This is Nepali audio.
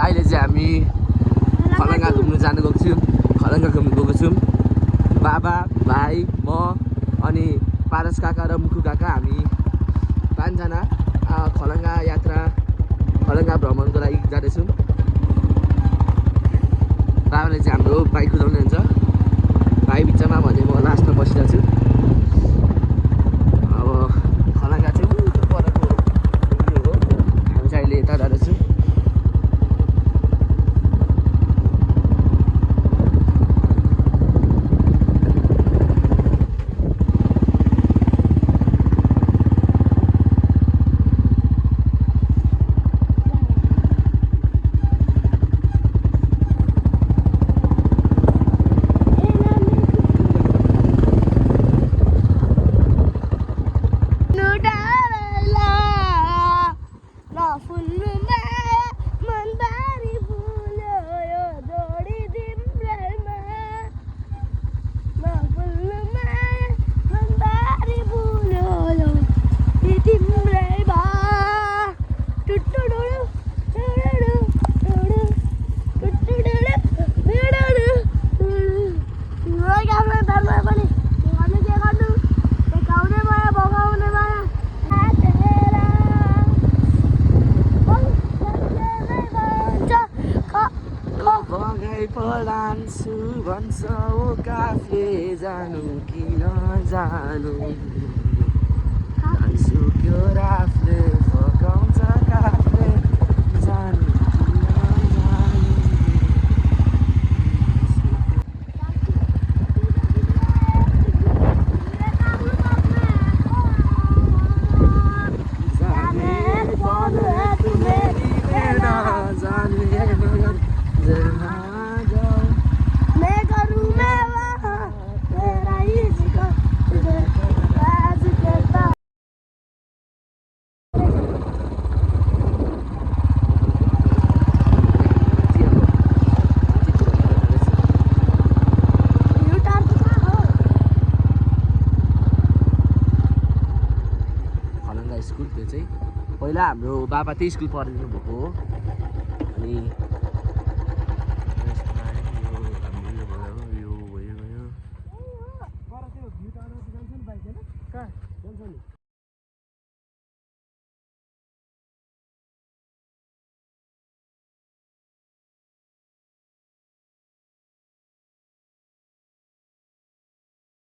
अहिले चाहिँ हामी खलङ्गा घुम्नु जानु गएको छौँ। खलङ्गा घुम्नु गएको छौँ। बाबा, भाइ, म अनि पारस काका र मुखु काका हामी 5 जना खलङ्गा यात्रा खलङ्गा भ्रमणको लागि जाँदैछौँ। बाबाले चाहिँ हाम्रो बाइक कुदाउने हुन्छ। भाइ बिचमा भने म लास्टमा बसिरहेको छु। अब खलङ्गा चाहिँ परको हो। हामी चाहिँ अहिले यता जाँदैछौँ। पलान्छु भन्छ ओ काफे जानु कि नजानु खान्छु त्यो राफले फकाउँछ काफे जानु कि नजानु स्कुल त्यो चाहिँ पहिला हाम्रो बाबा त्यही स्कुल पढिदिनु भएको हो। अनि यो भयो